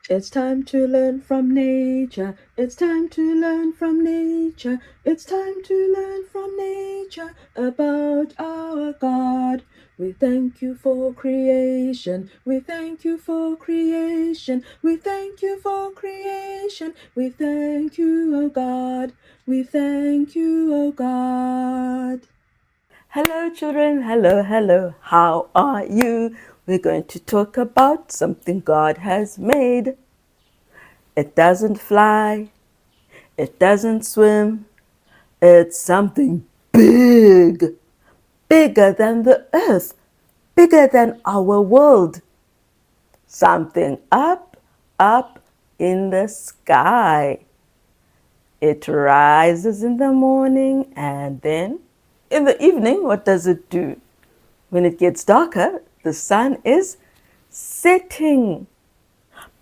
It's time to learn from nature. It's time to learn from nature. It's time to learn from nature about our God. We thank you for creation. We thank you for creation. We thank you for creation. We thank you, O God. We thank you, O God. Hello, children. Hello, hello. How are you? We're going to talk about something God has made. It doesn't fly, it doesn't swim, it's something big, bigger than the earth, bigger than our world. Something up, up in the sky. It rises in the morning and then in the evening, what does it do? When it gets darker, the sun is setting.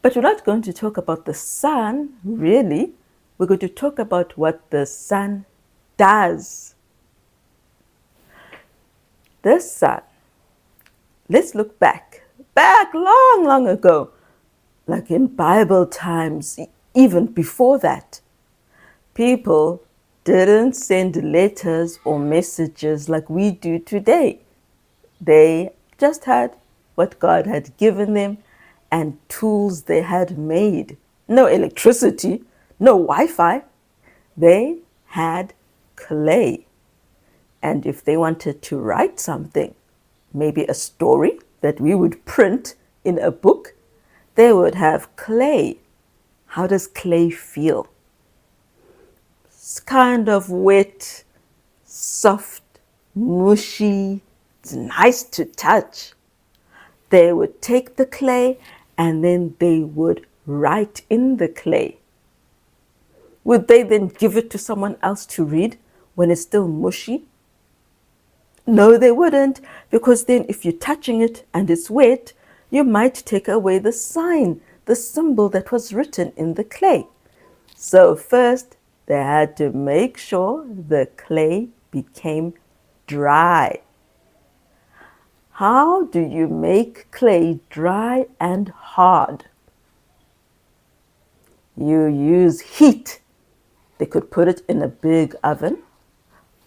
But we're not going to talk about the sun, really. We're going to talk about what the sun does. The sun. Let's look back long, long ago, like in Bible times, even before that. People didn't send letters or messages like we do today. They just had what God had given them and tools they had made. No electricity, no Wi-Fi. They had clay. And if they wanted to write something, maybe a story that we would print in a book, they would have clay. How does clay feel? It's kind of wet, soft, mushy. It's nice to touch. They would take the clay and then they would write in the clay. Would they then give it to someone else to read when it's still mushy? No, they wouldn't, because then if you're touching it and it's wet, you might take away the sign, the symbol that was written in the clay. So first, they had to make sure the clay became dry. How do you make clay dry and hard? You use heat. They could put it in a big oven,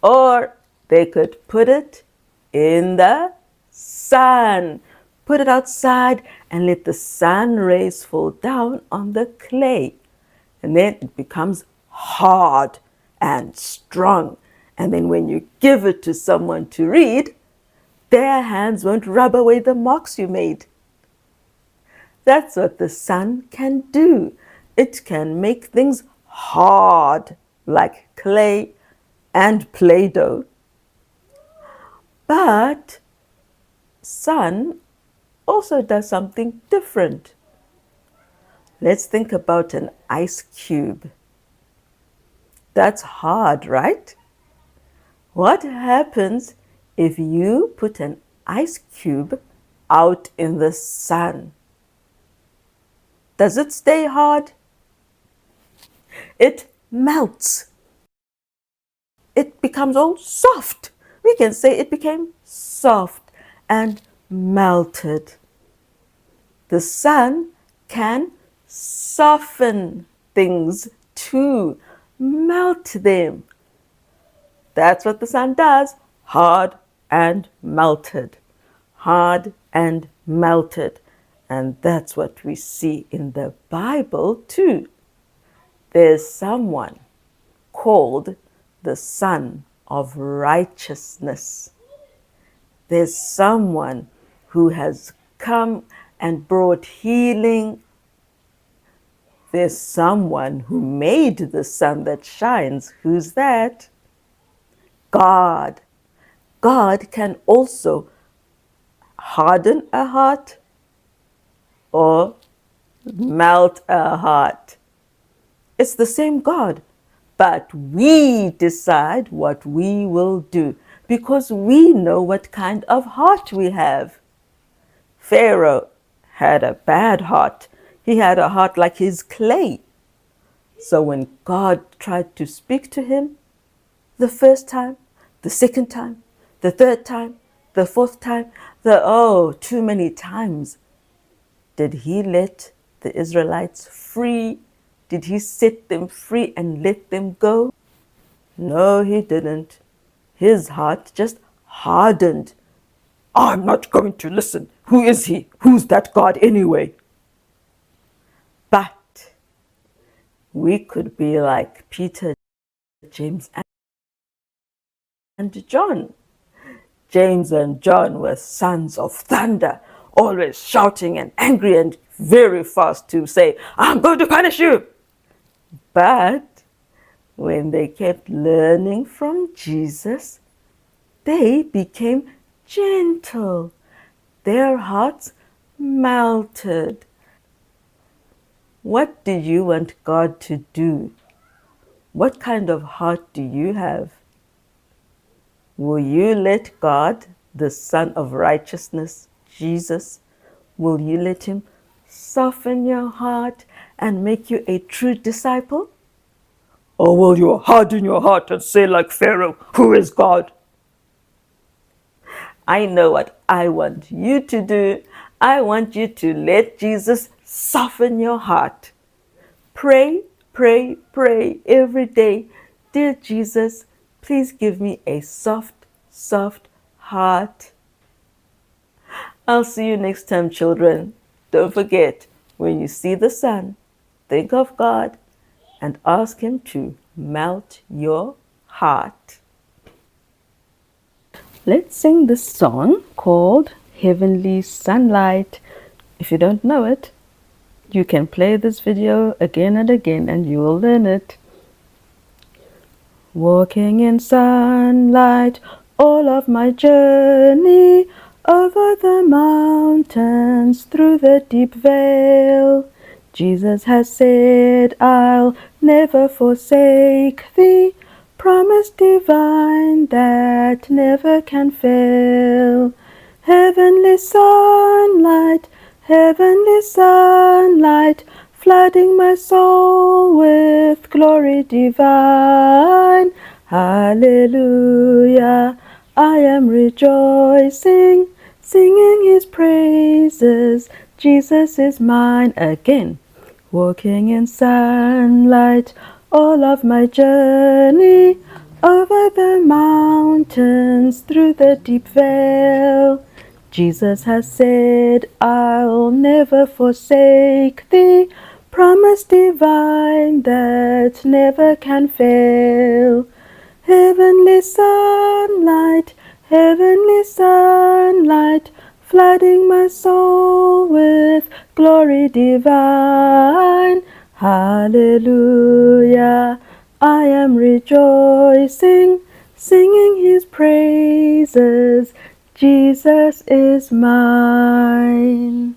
or they could put it in the sun. Put it outside and let the sun rays fall down on the clay. And then it becomes hard and strong. And then when you give it to someone to read, their hands won't rub away the marks you made. That's what the sun can do. It can make things hard, like clay and Play-Doh. But sun also does something different. Let's think about an ice cube. That's hard, right? What happens if you put an ice cube out in the sun? Does it stay hard? It melts. It becomes all soft. We can say it became soft and melted. The sun can soften things too, melt them. That's what the sun does, hard and melted, hard and melted. And that's what we see in the Bible too. There's someone called the Son of Righteousness. There's someone who has come and brought healing. There's someone who made the sun that shines. Who's that? God. God can also harden a heart or melt a heart. It's the same God, but we decide what we will do because we know what kind of heart we have. Pharaoh had a bad heart. He had a heart like his clay. So when God tried to speak to him, the first time, the second time, the third time, the fourth time, too many times, did he let the Israelites free? Did he set them free and let them go? No, he didn't. His heart just hardened. I'm not going to listen. Who is he? Who's that God anyway? But we could be like Peter, James, and John. James and John were sons of thunder, always shouting and angry and very fast to say, I'm going to punish you. But when they kept learning from Jesus, they became gentle. Their hearts melted. What do you want God to do? What kind of heart do you have? Will you let God, the Son of Righteousness, Jesus, will you let him soften your heart and make you a true disciple? Or will you harden your heart and say like Pharaoh, who is God? I know what I want you to do. I want you to let Jesus soften your heart. Pray, pray, pray every day. Dear Jesus, please give me a soft, soft heart. I'll see you next time, children. Don't forget, when you see the sun, think of God and ask him to melt your heart. Let's sing this song called Heavenly Sunlight. If you don't know it, you can play this video again and again and you will learn it. Walking in sunlight all of my journey, over the mountains, through the deep vale. Jesus has said, I'll never forsake thee, promise divine that never can fail. Heavenly sunlight, flooding my soul with glory divine. Hallelujah, I am rejoicing, singing his praises. Jesus is mine again. Walking in sunlight all of my journey, over the mountains, through the deep vale. Jesus has said, I'll never forsake thee, promise divine that never can fail. Heavenly sunlight, flooding my soul with glory divine. Hallelujah, I am rejoicing, singing his praises. Jesus is mine.